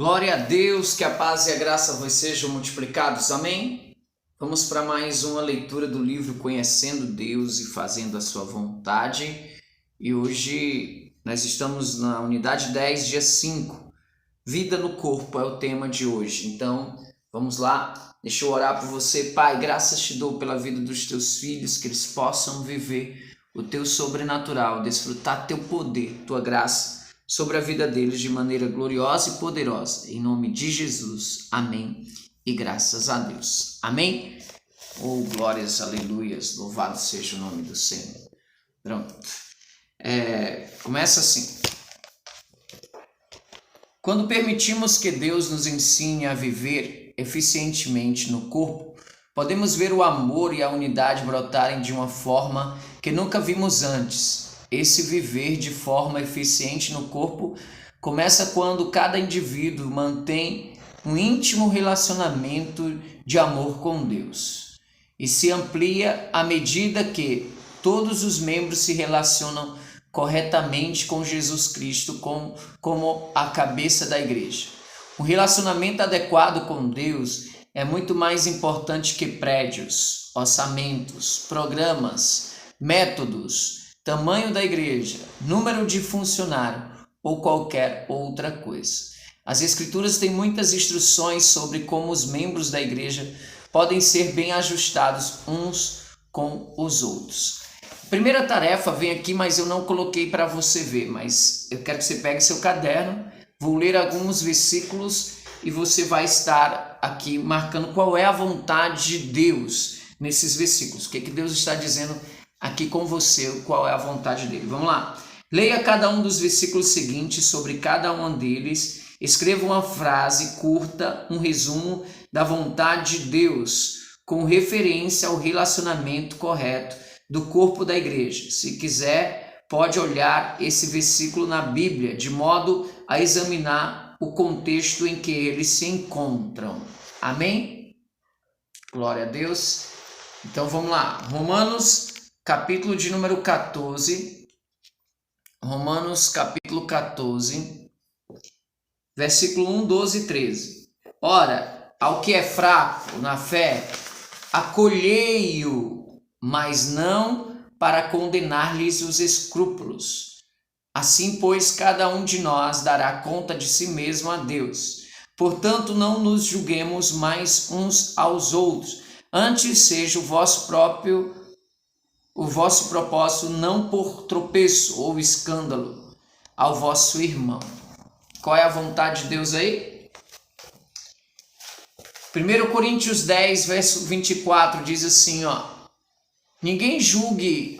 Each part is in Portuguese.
Glória a Deus, que a paz e a graça vos sejam multiplicados, amém? Vamos para mais uma leitura do livro Conhecendo Deus e Fazendo a Sua Vontade. E hoje nós estamos na unidade 10, dia 5. Vida no corpo é o tema de hoje. Então, vamos lá. Deixa eu orar por você. Pai, graças te dou pela vida dos teus filhos, que eles possam viver o teu sobrenatural, desfrutar teu poder, tua graça sobre a vida deles de maneira gloriosa e poderosa. Em nome de Jesus. Amém. E graças a Deus. Amém? Oh, glórias, aleluias. Louvado seja o nome do Senhor. Pronto. Começa assim. Quando permitimos que Deus nos ensine a viver eficientemente no corpo, podemos ver o amor e a unidade brotarem de uma forma que nunca vimos antes. Esse viver de forma eficiente no corpo começa quando cada indivíduo mantém um íntimo relacionamento de amor com Deus e se amplia à medida que todos os membros se relacionam corretamente com Jesus Cristo como a cabeça da igreja. Um relacionamento adequado com Deus é muito mais importante que prédios, orçamentos, programas, métodos, tamanho da igreja, número de funcionário ou qualquer outra coisa. As Escrituras têm muitas instruções sobre como os membros da igreja podem ser bem ajustados uns com os outros. A primeira tarefa vem aqui, mas eu não coloquei para você ver, mas eu quero que você pegue seu caderno, vou ler alguns versículos e você vai estar aqui marcando qual é a vontade de Deus nesses versículos. O que Deus está dizendo aqui com você, qual é a vontade dele. Vamos lá. Leia cada um dos versículos seguintes sobre cada um deles. Escreva uma frase curta, um resumo da vontade de Deus, com referência ao relacionamento correto do corpo da igreja. Se quiser, pode olhar esse versículo na Bíblia, de modo a examinar o contexto em que eles se encontram. Amém? Glória a Deus. Então vamos lá. Romanos, capítulo de número 14. Romanos, capítulo 14, versículo 1, 12 e 13. Ora, ao que é fraco na fé, acolhei-o, mas não para condenar-lhes os escrúpulos. Assim, pois, cada um de nós dará conta de si mesmo a Deus. Portanto, não nos julguemos mais uns aos outros. Antes seja o vosso propósito não por tropeço ou escândalo ao vosso irmão. Qual é a vontade de Deus aí? 1 Coríntios 10, verso 24 diz assim, ninguém julgue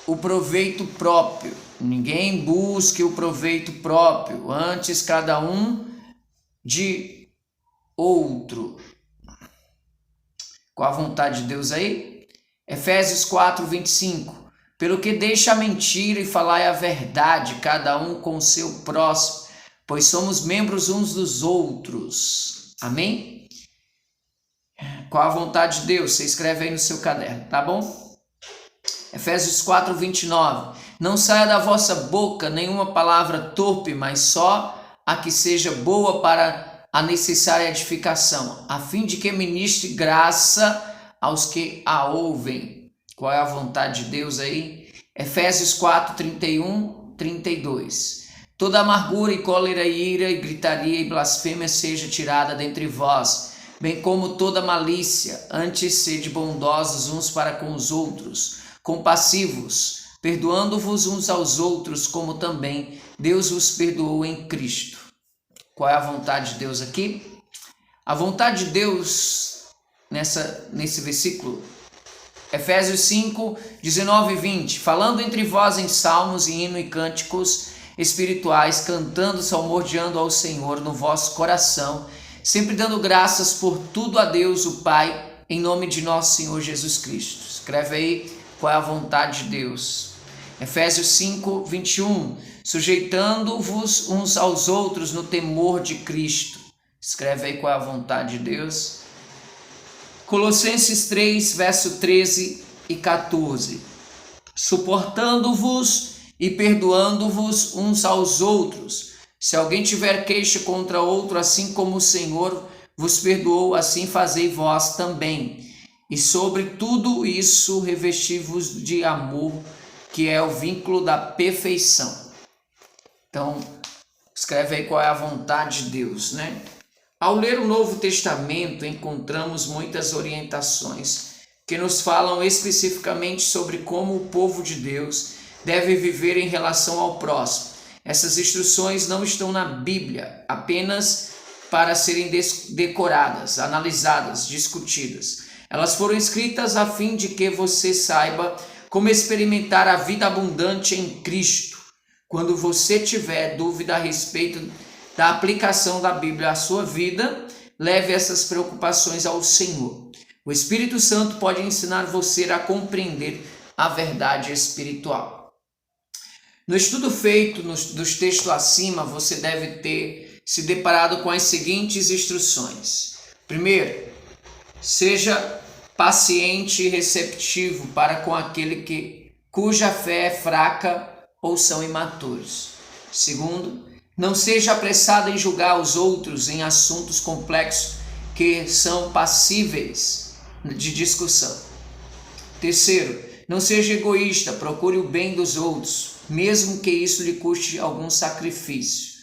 o proveito próprio, ninguém busque o proveito próprio, antes cada um de outro. Qual a vontade de Deus aí? Efésios 4, 25. Pelo que deixa a mentira e falai a verdade, cada um com o seu próximo, pois somos membros uns dos outros. Amém? Qual a vontade de Deus? Você escreve aí no seu caderno, tá bom? Efésios 4, 29. Não saia da vossa boca nenhuma palavra torpe, mas só a que seja boa para a necessária edificação, a fim de que ministre graça aos que a ouvem. Qual é a vontade de Deus aí? Efésios 4, 31, 32. Toda amargura e cólera, ira e gritaria e blasfêmia seja tirada dentre vós, bem como toda malícia. Antes sede bondosos uns para com os outros, compassivos, perdoando-vos uns aos outros, como também Deus vos perdoou em Cristo. Qual é a vontade de Deus aqui? A vontade de Deus nesse versículo, Efésios 5, 19 e 20, falando entre vós em salmos e hino e cânticos espirituais, cantando, salmodiando ao Senhor no vosso coração, sempre dando graças por tudo a Deus o Pai, em nome de nosso Senhor Jesus Cristo. Escreve aí qual é a vontade de Deus. Efésios 5, 21, sujeitando-vos uns aos outros no temor de Cristo. Escreve aí qual é a vontade de Deus. Colossenses 3, verso 13 e 14. Suportando-vos e perdoando-vos uns aos outros, Se alguém tiver queixa contra outro, assim como o Senhor vos perdoou, assim fazei vós também. E sobre tudo isso revesti-vos de amor, que é o vínculo da perfeição. Então, escreve aí qual é a vontade de Deus, né? Ao ler o Novo Testamento, encontramos muitas orientações que nos falam especificamente sobre como o povo de Deus deve viver em relação ao próximo. Essas instruções não estão na Bíblia apenas para serem decoradas, analisadas, discutidas. Elas foram escritas a fim de que você saiba como experimentar a vida abundante em Cristo. Quando você tiver dúvida a respeito da aplicação da Bíblia à sua vida, leve essas preocupações ao Senhor. O Espírito Santo pode ensinar você a compreender a verdade espiritual. No estudo feito dos textos acima, você deve ter se deparado com as seguintes instruções. Primeiro, seja paciente e receptivo para com aquele cuja fé é fraca ou são imaturos. Segundo, não seja apressado em julgar os outros em assuntos complexos que são passíveis de discussão. Terceiro, não seja egoísta, procure o bem dos outros, mesmo que isso lhe custe algum sacrifício.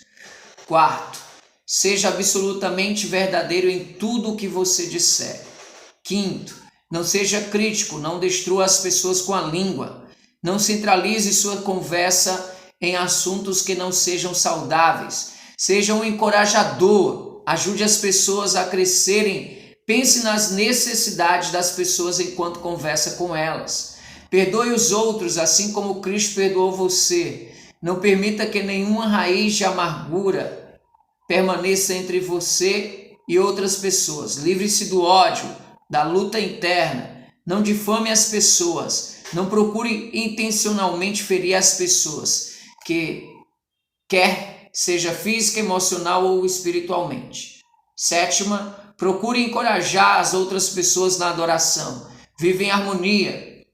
Quarto, seja absolutamente verdadeiro em tudo o que você disser. Quinto, não seja crítico, não destrua as pessoas com a língua. Não centralize sua conversa em assuntos que não sejam saudáveis. Seja um encorajador, ajude as pessoas a crescerem. Pense nas necessidades das pessoas enquanto conversa com elas. Perdoe os outros, assim como Cristo perdoou você. Não permita que nenhuma raiz de amargura permaneça entre você e outras pessoas. Livre-se do ódio, da luta interna. Não difame as pessoas. Não procure intencionalmente ferir as pessoas, quer seja física, emocional ou espiritualmente. Sétima, procure encorajar as outras pessoas na adoração. Vive em harmonia.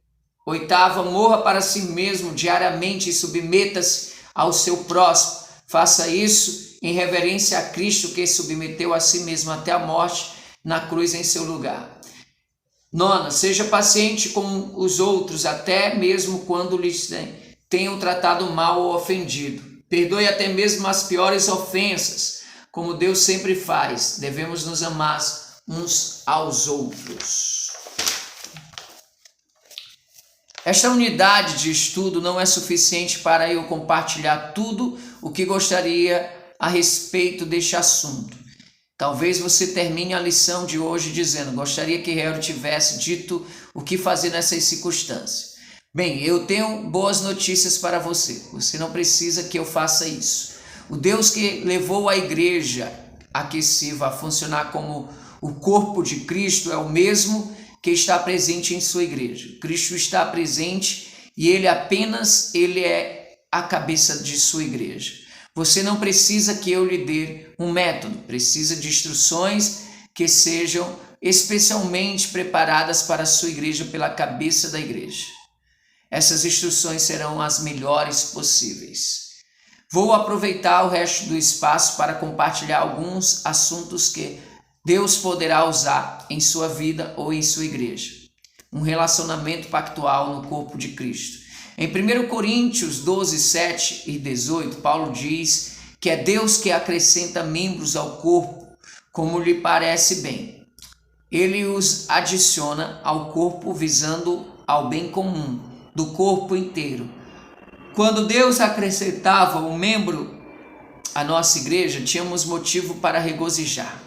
Oitava, morra para si mesmo diariamente e submeta-se ao seu próximo. Faça isso em reverência a Cristo, que submeteu a si mesmo até a morte na cruz em seu lugar. Nona, seja paciente com os outros, até mesmo quando lhes tenham tratado mal ou ofendido. Perdoe até mesmo as piores ofensas, como Deus sempre faz. Devemos nos amar uns aos outros. Esta unidade de estudo não é suficiente para eu compartilhar tudo o que gostaria a respeito deste assunto. Talvez você termine a lição de hoje dizendo: gostaria que Harold tivesse dito o que fazer nessas circunstâncias. Bem, eu tenho boas notícias para você. Você não precisa que eu faça isso. O Deus que levou a igreja aqueciva a funcionar como o corpo de Cristo é o mesmo que está presente em sua igreja. Cristo está presente e ele é a cabeça de sua igreja. Você não precisa que eu lhe dê um método, precisa de instruções que sejam especialmente preparadas para a sua igreja pela cabeça da igreja. Essas instruções serão as melhores possíveis. Vou aproveitar o resto do espaço para compartilhar alguns assuntos que Deus poderá usar em sua vida ou em sua igreja. Um relacionamento pactual no corpo de Cristo. Em 1 Coríntios 12, 7 e 18, Paulo diz que é Deus que acrescenta membros ao corpo como lhe parece bem. Ele os adiciona ao corpo visando ao bem comum do corpo inteiro. Quando Deus acrescentava um membro à nossa igreja, tínhamos motivo para regozijar.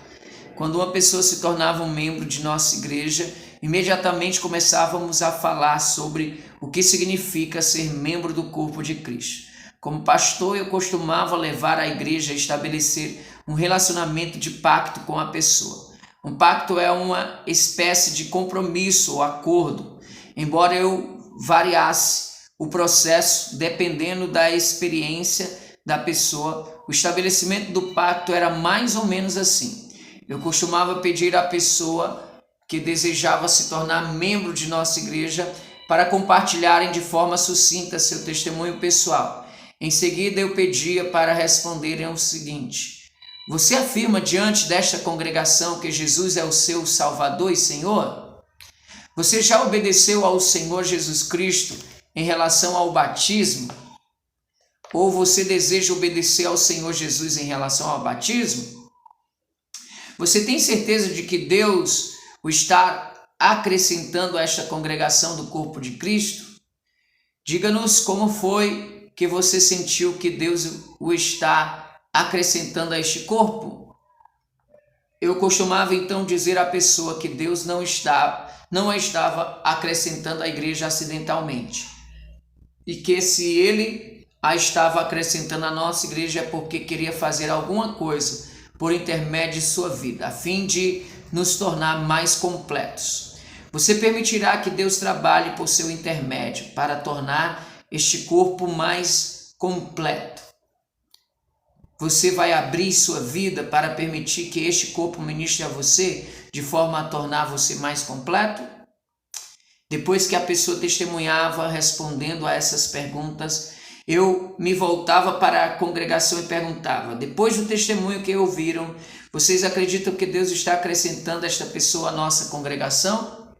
Quando uma pessoa se tornava um membro de nossa igreja, imediatamente começávamos a falar sobre o que significa ser membro do corpo de Cristo. Como pastor, eu costumava levar a igreja a estabelecer um relacionamento de pacto com a pessoa. Um pacto é uma espécie de compromisso ou acordo, embora eu variasse o processo dependendo da experiência da pessoa. O estabelecimento do pacto era mais ou menos assim. Eu costumava pedir à pessoa que desejava se tornar membro de nossa igreja para compartilharem de forma sucinta seu testemunho pessoal. Em seguida eu pedia para responderem o seguinte: você afirma diante desta congregação que Jesus é o seu Salvador e Senhor? Você já obedeceu ao Senhor Jesus Cristo em relação ao batismo? Ou você deseja obedecer ao Senhor Jesus em relação ao batismo? Você tem certeza de que Deus o está acrescentando a esta congregação do corpo de Cristo? Diga-nos como foi que você sentiu que Deus o está acrescentando a este corpo. Eu costumava então dizer à pessoa que Deus não a estava acrescentando à igreja acidentalmente, e que se Ele a estava acrescentando à nossa igreja é porque queria fazer alguma coisa por intermédio de sua vida, a fim de nos tornar mais completos. Você permitirá que Deus trabalhe por seu intermédio para tornar este corpo mais completo. Você vai abrir sua vida para permitir que este corpo ministre a você de forma a tornar você mais completo? Depois que a pessoa testemunhava respondendo a essas perguntas, eu me voltava para a congregação e perguntava: depois do testemunho que ouviram, vocês acreditam que Deus está acrescentando esta pessoa à nossa congregação?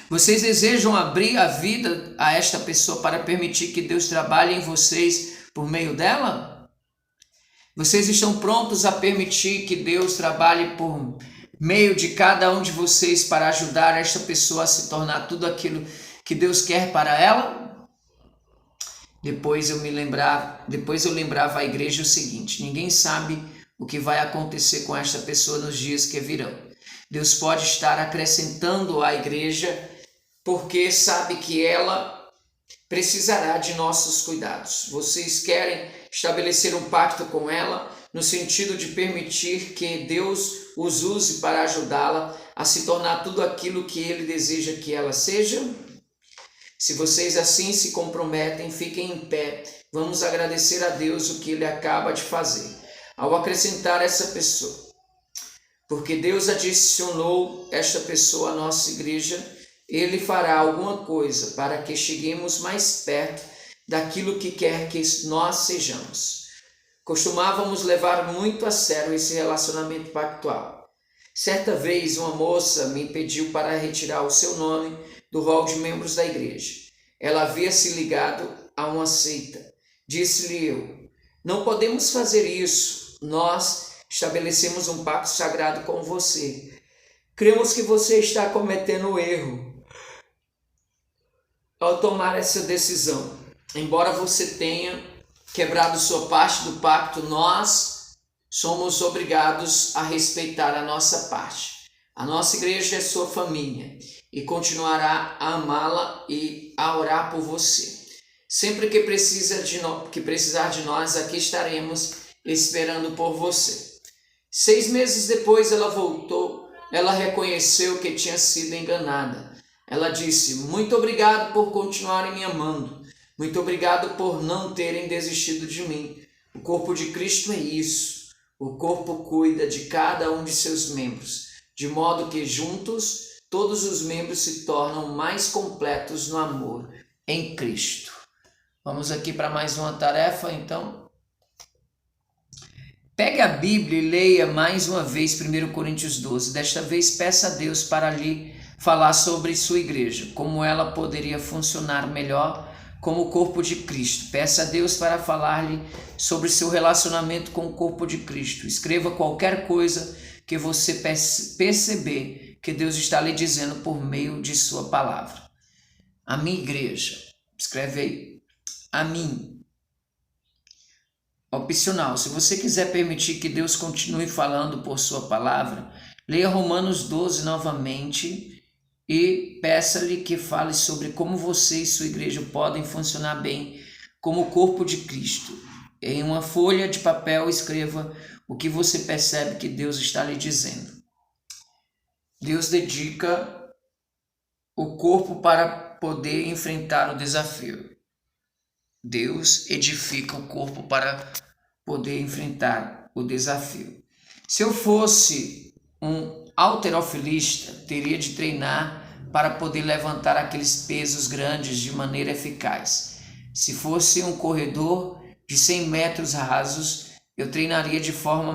Vocês desejam abrir a vida a esta pessoa para permitir que Deus trabalhe em vocês por meio dela? Vocês estão prontos a permitir que Deus trabalhe por meio de cada um de vocês para ajudar esta pessoa a se tornar tudo aquilo que Deus quer para ela? Depois eu lembrava à igreja o seguinte: ninguém sabe o que vai acontecer com esta pessoa nos dias que virão. Deus pode estar acrescentando à igreja porque sabe que ela precisará de nossos cuidados. Vocês querem estabelecer um pacto com ela no sentido de permitir que Deus os use para ajudá-la a se tornar tudo aquilo que Ele deseja que ela seja? Se vocês assim se comprometem, fiquem em pé. Vamos agradecer a Deus o que Ele acaba de fazer ao acrescentar essa pessoa. Porque Deus adicionou esta pessoa à nossa igreja, Ele fará alguma coisa para que cheguemos mais perto daquilo que quer que nós sejamos. Costumávamos levar muito a sério esse relacionamento pactual. Certa vez uma moça me pediu para retirar o seu nome do rol de membros da igreja. Ela havia se ligado a uma seita. Disse-lhe eu: não podemos fazer isso. Nós estabelecemos um pacto sagrado com você. Cremos que você está cometendo erro ao tomar essa decisão. Embora você tenha quebrado sua parte do pacto, nós somos obrigados a respeitar a nossa parte. A nossa igreja é sua família e continuará a amá-la e a orar por você. Sempre que precisar de nós, aqui estaremos esperando por você. 6 meses depois ela voltou. Ela reconheceu que tinha sido enganada. Ela disse: muito obrigado por continuarem me amando. Muito obrigado por não terem desistido de mim. O corpo de Cristo é isso. O corpo cuida de cada um de seus membros, de modo que juntos todos os membros se tornam mais completos no amor em Cristo. Vamos aqui para mais uma tarefa, então. Pegue a Bíblia e leia mais uma vez 1 Coríntios 12. Desta vez peça a Deus para lhe falar sobre sua igreja, como ela poderia funcionar melhor como o corpo de Cristo. Peça a Deus para falar-lhe sobre seu relacionamento com o corpo de Cristo. Escreva qualquer coisa que você perceber que Deus está lhe dizendo por meio de sua palavra. A minha igreja. Escreve aí. A mim. Opcional. Se você quiser permitir que Deus continue falando por sua palavra, leia Romanos 12 novamente e peça-lhe que fale sobre como você e sua igreja podem funcionar bem como o corpo de Cristo. Em uma folha de papel, escreva o que você percebe que Deus está lhe dizendo. Deus dedica o corpo para poder enfrentar o desafio. Deus edifica o corpo para poder enfrentar o desafio. Se eu fosse um halterofilista, teria de treinar para poder levantar aqueles pesos grandes de maneira eficaz. Se fosse um corredor de 100 metros rasos, eu treinaria de forma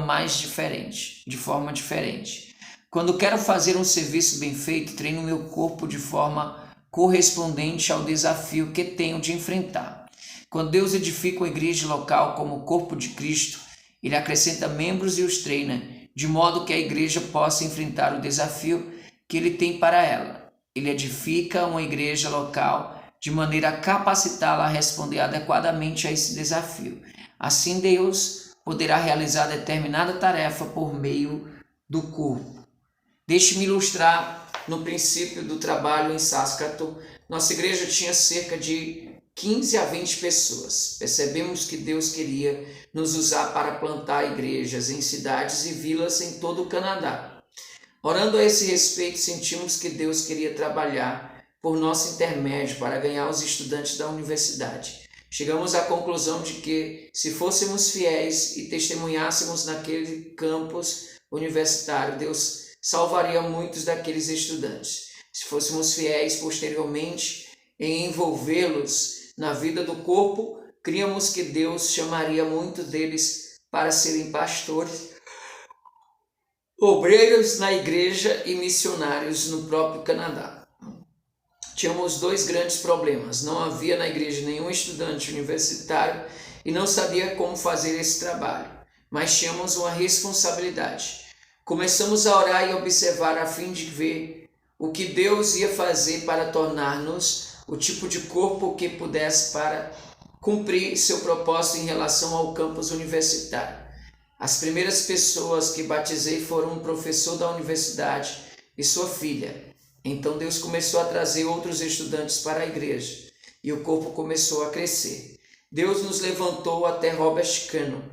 diferente. Quando quero fazer um serviço bem feito, treino meu corpo de forma correspondente ao desafio que tenho de enfrentar. Quando Deus edifica uma igreja local como o corpo de Cristo, Ele acrescenta membros e os treina, de modo que a igreja possa enfrentar o desafio que Ele tem para ela. Ele edifica uma igreja local de maneira a capacitá-la a responder adequadamente a esse desafio. Assim, Deus poderá realizar determinada tarefa por meio do corpo. Deixe-me ilustrar no princípio do trabalho em Saskatoon. Nossa igreja tinha cerca de 15 a 20 pessoas. Percebemos que Deus queria nos usar para plantar igrejas em cidades e vilas em todo o Canadá. Orando a esse respeito, sentimos que Deus queria trabalhar por nosso intermédio para ganhar os estudantes da universidade. Chegamos à conclusão de que, se fôssemos fiéis e testemunhássemos naquele campus universitário, Deus salvaria muitos daqueles estudantes. Se fôssemos fiéis posteriormente em envolvê-los na vida do corpo, críamos que Deus chamaria muitos deles para serem pastores, obreiros na igreja e missionários no próprio Canadá. Tínhamos dois grandes problemas. Não havia na igreja nenhum estudante universitário e não sabia como fazer esse trabalho, mas tínhamos uma responsabilidade. Começamos a orar e observar a fim de ver o que Deus ia fazer para tornar-nos o tipo de corpo que pudesse para cumprir seu propósito em relação ao campus universitário. As primeiras pessoas que batizei foram um professor da universidade e sua filha. Então Deus começou a trazer outros estudantes para a igreja e o corpo começou a crescer. Deus nos levantou até Robert Cano,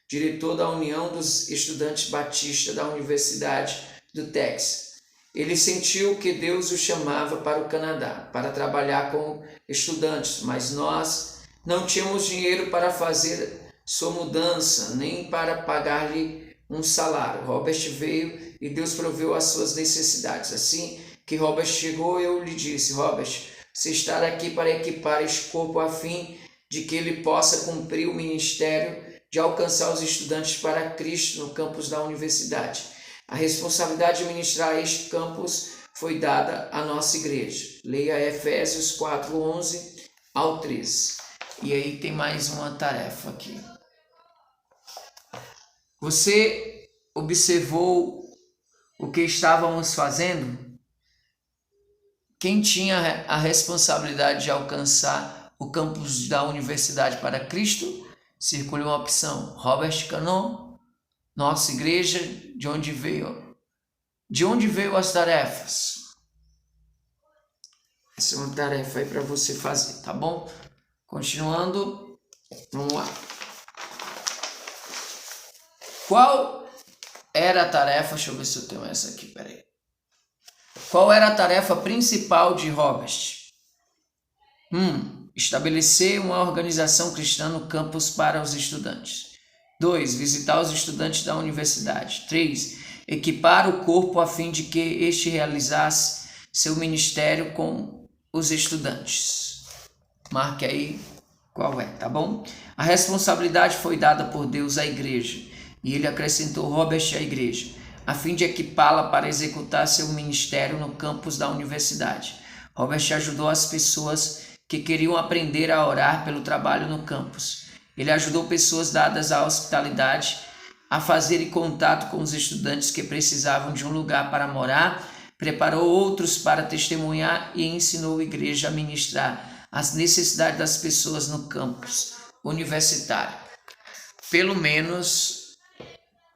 diretor da União dos Estudantes Batistas da Universidade do Texas. Ele sentiu que Deus o chamava para o Canadá, para trabalhar com estudantes, mas nós não tínhamos dinheiro para fazer sua mudança, nem para pagar-lhe um salário. Robert veio e Deus proveu as suas necessidades. Assim que Robert chegou, eu lhe disse: Robert, você está aqui para equipar este corpo a fim de que ele possa cumprir o ministério de alcançar os estudantes para Cristo no campus da universidade. A responsabilidade de ministrar este campus foi dada à nossa igreja. Leia Efésios 4, 11 ao 13. E aí tem mais uma tarefa aqui. Você observou o que estávamos fazendo? Quem tinha a responsabilidade de alcançar o campus da Universidade para Cristo? Circulou uma opção: Robert Cano, nossa igreja. De onde veio as tarefas? Essa é uma tarefa aí para você fazer, tá bom? Continuando, vamos lá. Qual era a tarefa? Deixa eu ver se eu tenho essa aqui, peraí. Qual era a tarefa principal de Robert? Estabelecer uma organização cristã no campus para os estudantes. 2. Visitar os estudantes da universidade. 3. Equipar o corpo a fim de que este realizasse seu ministério com os estudantes. Marque aí qual é, tá bom? A responsabilidade foi dada por Deus à igreja e ele acrescentou Robert à igreja, a fim de equipá-la para executar seu ministério no campus da universidade. Robert ajudou as pessoas que queriam aprender a orar pelo trabalho no campus. Ele ajudou pessoas dadas à hospitalidade a fazerem contato com os estudantes que precisavam de um lugar para morar, preparou outros para testemunhar e ensinou a igreja a ministrar as necessidades das pessoas no campus universitário. Pelo menos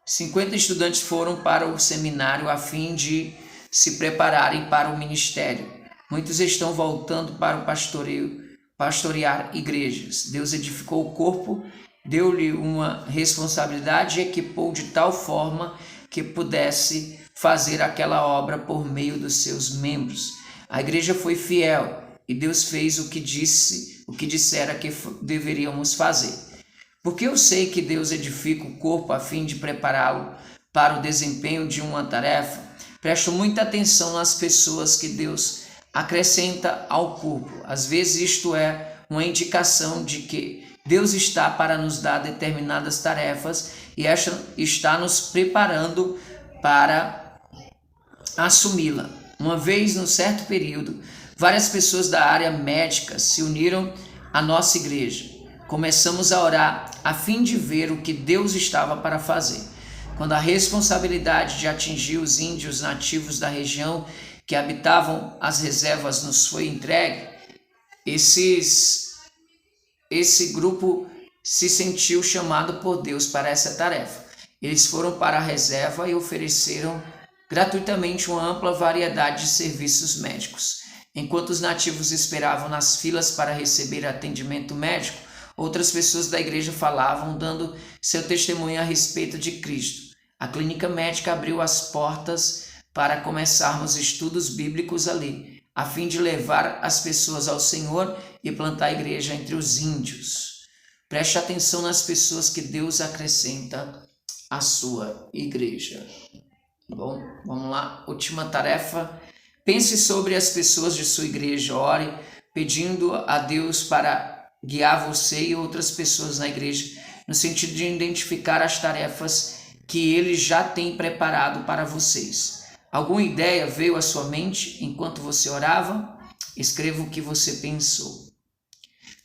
50 estudantes foram para o seminário a fim de se prepararem para o ministério. Muitos estão voltando para o pastorear igrejas. Deus edificou o corpo, deu-lhe uma responsabilidade e equipou de tal forma que pudesse fazer aquela obra por meio dos seus membros. A igreja foi fiel e Deus fez o que dissera que deveríamos fazer. Porque eu sei que Deus edifica o corpo a fim de prepará-lo para o desempenho de uma tarefa, presto muita atenção nas pessoas que Deus acrescenta ao corpo. Às vezes isto é uma indicação de que Deus está para nos dar determinadas tarefas e está nos preparando para assumi-la. Uma vez, num certo período, várias pessoas da área médica se uniram à nossa igreja. Começamos a orar a fim de ver o que Deus estava para fazer. Quando a responsabilidade de atingir os índios nativos da região que habitavam as reservas nos foi entregue, esse grupo se sentiu chamado por Deus para essa tarefa. Eles foram para a reserva e ofereceram gratuitamente uma ampla variedade de serviços médicos. Enquanto os nativos esperavam nas filas para receber atendimento médico, outras pessoas da igreja falavam, dando seu testemunho a respeito de Cristo. A clínica médica abriu as portas para começarmos estudos bíblicos ali, a fim de levar as pessoas ao Senhor e plantar a igreja entre os índios. Preste atenção nas pessoas que Deus acrescenta à sua igreja. Bom, vamos lá. Última tarefa. Pense sobre as pessoas de sua igreja. Ore pedindo a Deus para guiar você e outras pessoas na igreja no sentido de identificar as tarefas que Ele já tem preparado para vocês. Alguma ideia veio à sua mente enquanto você orava? Escreva o que você pensou.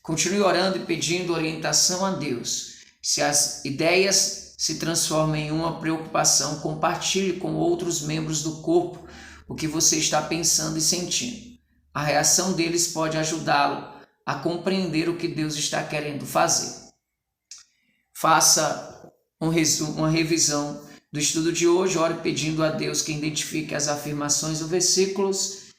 Continue orando e pedindo orientação a Deus. Se as ideias se transformam em uma preocupação, compartilhe com outros membros do corpo o que você está pensando e sentindo. A reação deles pode ajudá-lo a compreender o que Deus está querendo fazer. Faça uma revisão do estudo de hoje. Ore pedindo a Deus que identifique as afirmações ou versículos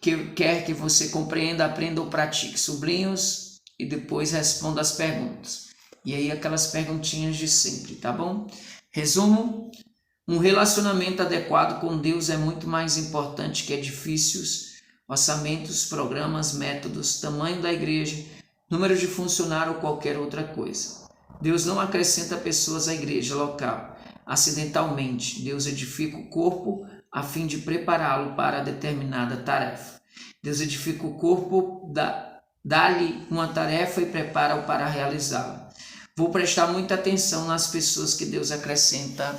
que quer que você compreenda, aprenda ou pratique. Sublinhe-os e depois responda as perguntas. E aí aquelas perguntinhas de sempre, tá bom? Resumo: um relacionamento adequado com Deus é muito mais importante que edifícios, orçamentos, programas, métodos, tamanho da igreja, número de funcionários ou qualquer outra coisa. Deus não acrescenta pessoas à igreja local acidentalmente. Deus edifica o corpo a fim de prepará-lo para determinada tarefa. Deus edifica o corpo, dá-lhe uma tarefa e prepara-o para realizá-la. Vou prestar muita atenção nas pessoas que Deus acrescenta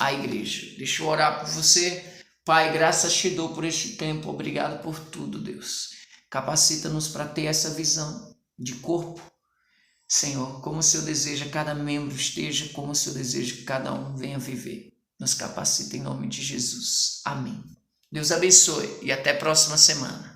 à igreja. Deixa eu orar por você. Pai, graças te dou por este tempo. Obrigado por tudo, Deus. Capacita-nos para ter essa visão de corpo. Senhor, como o Senhor deseja que cada membro esteja, como o Senhor deseja que cada um venha viver. Nos capacita em nome de Jesus. Amém. Deus abençoe e até a próxima semana.